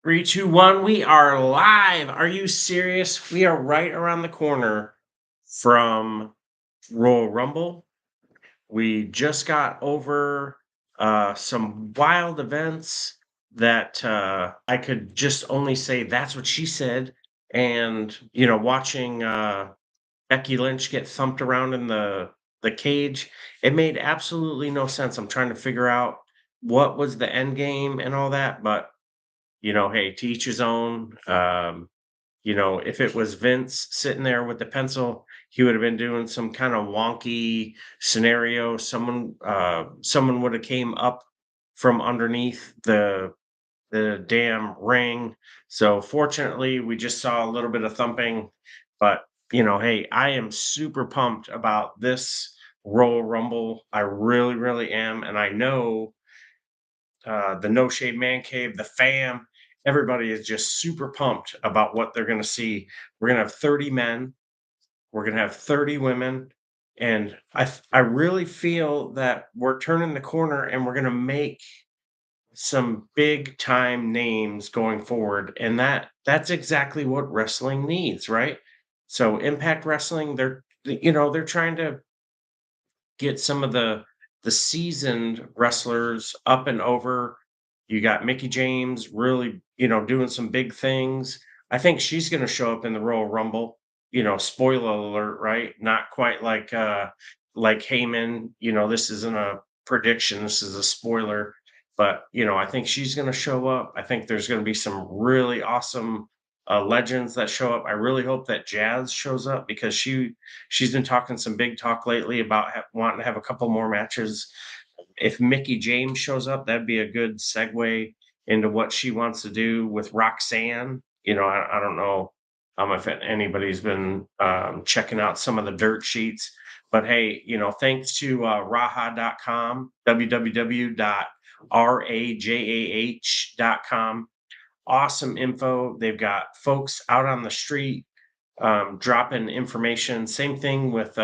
Three, two, one. We are live. Are you serious? We are right around the corner from Royal Rumble. We just got over some wild events that I could just only say that's what she said. And watching Becky Lynch get thumped around in the cage, it made absolutely no sense. I'm trying to figure out what was the end game and all that, but hey, to each his own. If it was Vince sitting there with the pencil, he would have been doing some kind of wonky scenario. Someone would have came up from underneath the damn ring. So fortunately, we just saw a little bit of thumping, but hey, I am super pumped about this Royal Rumble. I really, really am, and I know the No Shave Man Cave, the fam, everybody is just super pumped about what they're going to see. We're going to have 30 men, we're going to have 30 women, and I really feel that we're turning the corner and we're going to make some big time names going forward, and that's exactly what wrestling needs, right? So Impact Wrestling, they're trying to get some of the seasoned wrestlers up and over. You got Mickey James really, doing some big things. I think she's going to show up in the Royal Rumble. Spoiler alert, right? Not quite like Heyman. This isn't a prediction. This is a spoiler. But I think she's going to show up. I think there's going to be some really awesome legends that show up. I really hope that Jazz shows up because she's been talking some big talk lately about wanting to have a couple more matches. If Mickey James shows up, that'd be a good segue into what she wants to do with Roxanne. I don't know if anybody's been checking out some of the dirt sheets, but hey, thanks to raha.com, www.rajah.com. Awesome info. They've got folks out on the street dropping information. Same thing with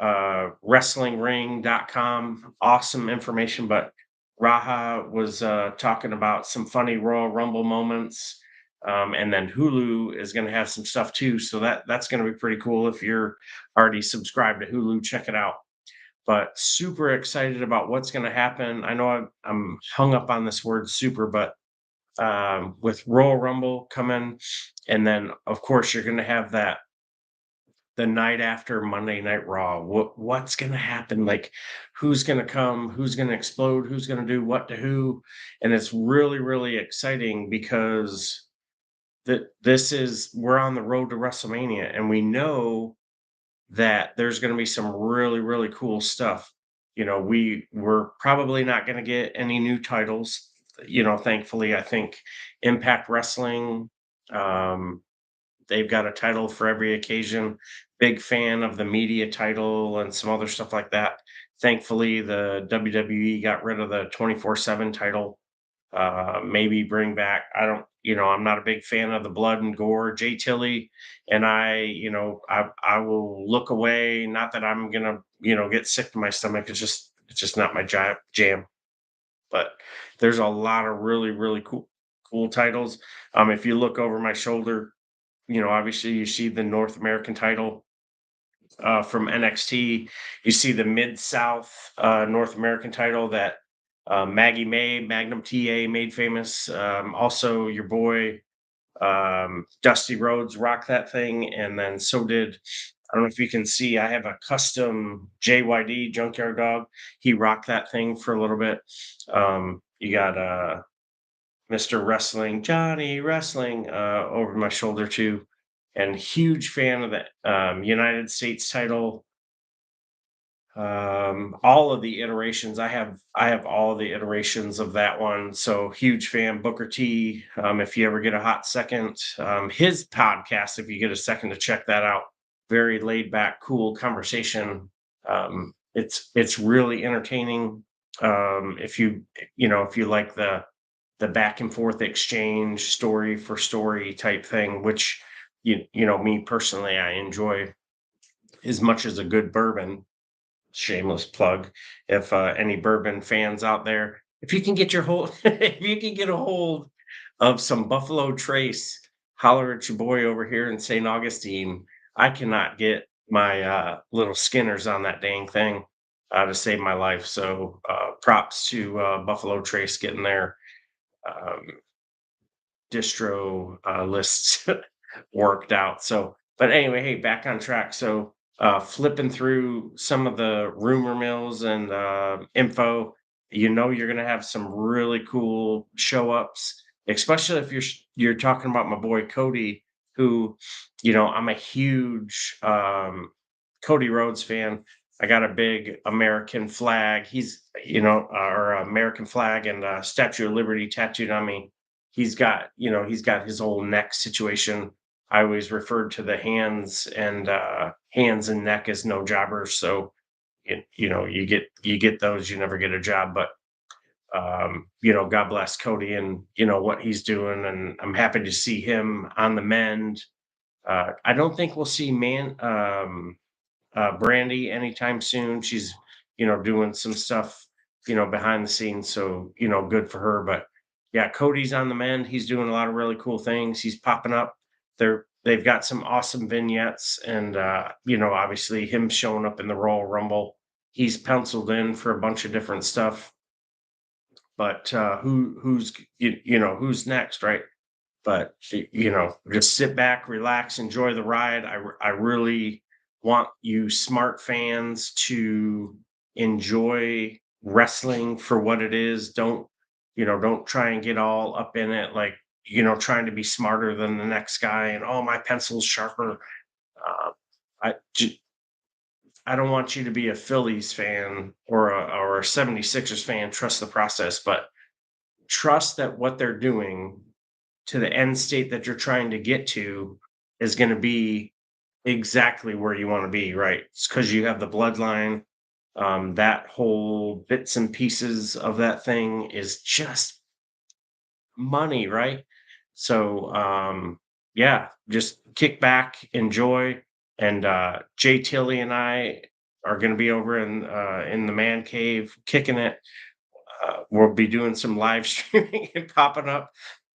wrestlingring.com. Awesome information. But Raha was talking about some funny Royal Rumble moments. And then Hulu is going to have some stuff too. So that's going to be pretty cool. If you're already subscribed to Hulu, check it out. But super excited about what's going to happen. I know I'm hung up on this word super, but with Royal Rumble coming, and then of course you're going to have that the night after Monday Night Raw. What's going to happen? Like, who's going to come? Who's going to explode? Who's going to do what to who? And it's really, really exciting because we're on the road to WrestleMania, and we know that there's going to be some really, really cool stuff. We're probably not going to get any new titles. Thankfully, I think Impact Wrestling, um, they've got a title for every occasion. Big fan of the media title and some other stuff like that. Thankfully, the WWE got rid of the 24/7 title. Maybe bring back, I don't, I'm not a big fan of the blood and gore. Jay Tilly and I will look away. Not that I'm gonna, get sick to my stomach. It's just not my jam. But there's a lot of really, really cool titles. If you look over my shoulder, obviously you see the North American title from NXT. You see the Mid South North American title that Maggie May, Magnum TA made famous. Also, your boy Dusty Rhodes rocked that thing, and then so did. I don't know if you can see. I have a custom JYD Junkyard Dog. He rocked that thing for a little bit. You got Mr. Wrestling, Johnny Wrestling, over my shoulder too, and huge fan of the United States title. All of the iterations. I have all the iterations of that one. So huge fan. Booker T. If you ever get a hot second, his podcast, if you get a second to check that out, very laid back, cool conversation. It's really entertaining. If you like the back and forth exchange, story for story type thing, which me personally, I enjoy as much as a good bourbon. Shameless plug. If any bourbon fans out there, if you can get your hold, if you can get a hold of some Buffalo Trace, holler at your boy over here in St. Augustine. I cannot get my little skinners on that dang thing to save my life. So props to Buffalo Trace getting their um, distro lists worked out. So, but anyway, hey, back on track. So, flipping through some of the rumor mills and info, you're going to have some really cool show ups, especially if you're talking about my boy Cody, who, I'm a huge Cody Rhodes fan. I got a big American flag. He's, or American flag and Statue of Liberty tattooed on me. He's got his whole neck situation. I always referred to the hands and neck as no jobbers. So you get those, you never get a job. But God bless Cody and what he's doing, and I'm happy to see him on the mend. I don't think we'll see Brandy anytime soon. She's, doing some stuff, behind the scenes. So, good for her. But yeah, Cody's on the mend. He's doing a lot of really cool things. He's popping up. They've got some awesome vignettes, and obviously him showing up in the Royal Rumble. He's penciled in for a bunch of different stuff. But who's next, right? But just sit back, relax, enjoy the ride. I really want you smart fans to enjoy wrestling for what it is. Don't try and get all up in it, like, trying to be smarter than the next guy and, oh, my pencil's sharper. uh, I don't want you to be a Phillies fan or a 76ers fan. Trust the process, but trust that what they're doing to the end state that you're trying to get to is going to be exactly where you want to be, right? It's because you have the bloodline. That whole bits and pieces of that thing is just money, right? So, yeah, just kick back, enjoy. And Jay Tilly and I are going to be over in the man cave kicking it. We'll be doing some live streaming and popping up,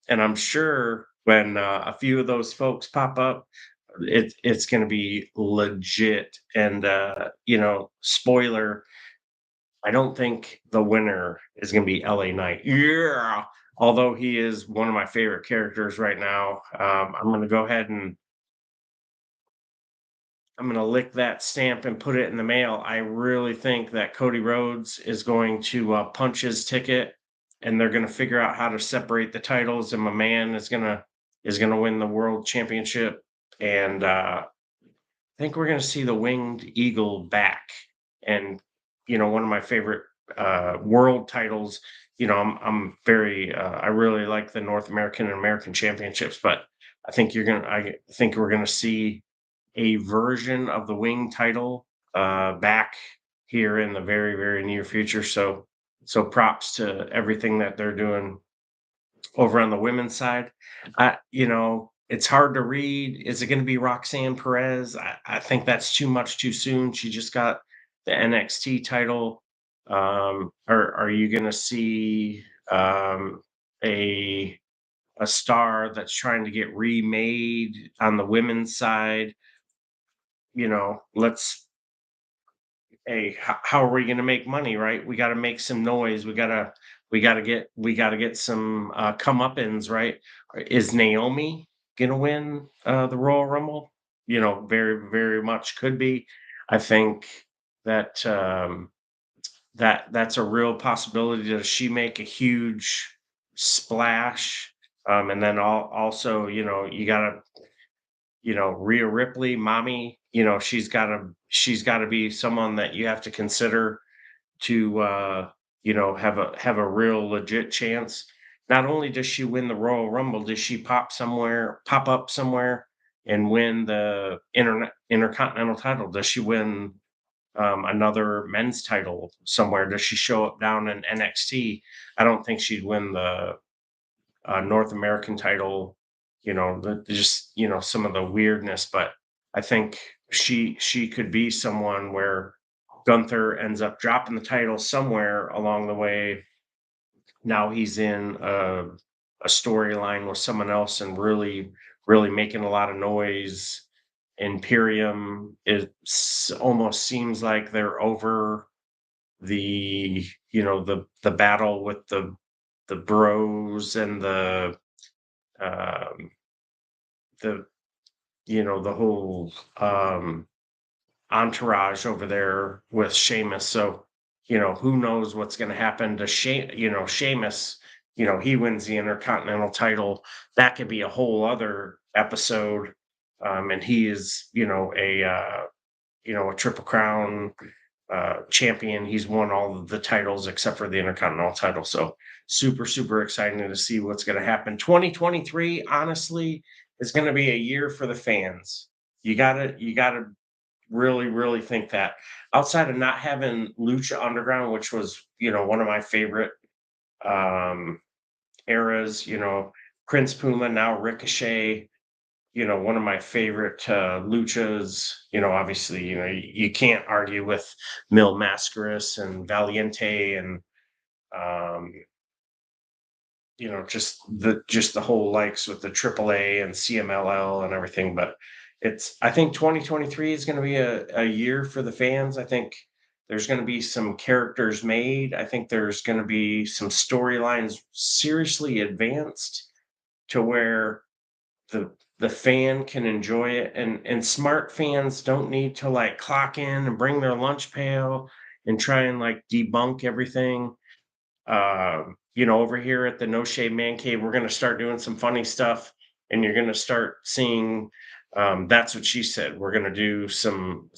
and I'm sure when a few of those folks pop up, it's going to be legit. And spoiler, I don't think the winner is going to be LA Knight. Yeah, although he is one of my favorite characters right now. I'm going to go ahead and I'm going to lick that stamp and put it in the mail. I really think that Cody Rhodes is going to punch his ticket, and they're going to figure out how to separate the titles. And my man is gonna win the world championship. And I think we're going to see the winged eagle back. And one of my favorite world titles. I'm very I really like the North American and American championships, but I think we're gonna see a version of the wing title back here in the very, very near future. So props to everything that they're doing over on the women's side. It's hard to read. Is it going to be Roxanne Perez? I think that's too much too soon. She just got the NXT title. Are you going to see a star that's trying to get remade on the women's side? Let's Hey, how are we going to make money, right? We got to make some noise. We got to get some comeuppance, right? Is Naomi going to win the Royal Rumble? Very, very much could be. I think that that's a real possibility. Does she make a huge splash? And then also, you got to Rhea Ripley, mommy, she's got to be someone that you have to consider to have a real legit chance. Not only does she win the Royal Rumble, does she pop up somewhere and win the intercontinental title? Does she win another men's title somewhere? Does she show up down in NXT? I don't think she'd win the North American title. Just some of the weirdness, but I think she could be someone where Gunther ends up dropping the title somewhere along the way. Now he's in a storyline with someone else and really making a lot of noise. Imperium, almost seems like they're over the battle with the bros and um the the whole entourage over there with Sheamus. So, who knows what's going to happen to Sheamus, he wins the Intercontinental title. That could be a whole other episode. And he is, a Triple Crown champion. He's won all of the titles except for the Intercontinental title. So super, super exciting to see what's going to happen. 2023, honestly, is going to be a year for the fans. You gotta really, really think that outside of not having Lucha Underground, which was, one of my favorite um eras, Prince Puma, now Ricochet, one of my favorite luchas, obviously, you can't argue with Mil Mascaras and Valiente and um just the whole likes with the AAA and CMLL and everything. But I think 2023 is going to be a year for the fans. I think there's going to be some characters made. I think there's going to be some storylines seriously advanced to where the fan can enjoy it, and smart fans don't need to like clock in and bring their lunch pail and try and like debunk everything. Over here at the No Shave Man Cave, we're going to start doing some funny stuff, and you're going to start seeing. That's what she said. We're going to do some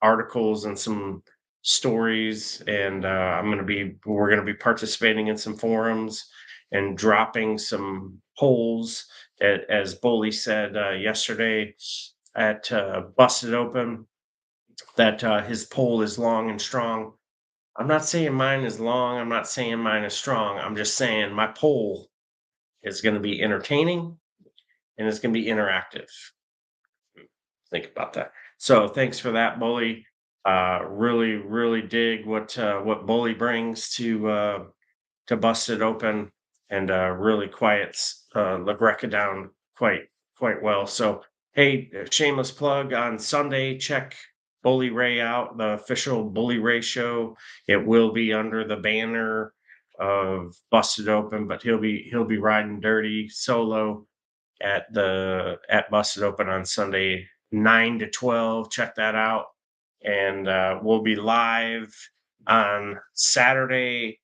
articles and some stories, and we're going to be participating in some forums and dropping some polls. As Bully said yesterday at Busted Open, that his poll is long and strong. I'm not saying mine is long. I'm not saying mine is strong. I'm just saying my poll is going to be entertaining and it's going to be interactive. Think about that. So thanks for that, Bully. Really, really dig what Bully brings to Busted Open, and really quiets LaGreca down quite well. So hey, shameless plug on Sunday. Check Bully Ray out, the official Bully Ray show. It will be under the banner of Busted Open, but he'll be riding dirty solo at Busted Open on Sunday 9 to 12. Check that out, and we'll be live on Saturday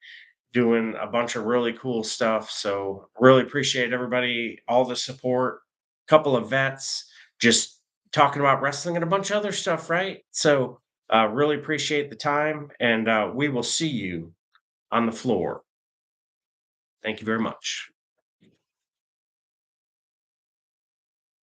doing a bunch of really cool stuff. So really appreciate everybody, all the support. Couple of vets just talking about wrestling and a bunch of other stuff, right? So really appreciate the time, and we will see you on the floor. Thank you very much.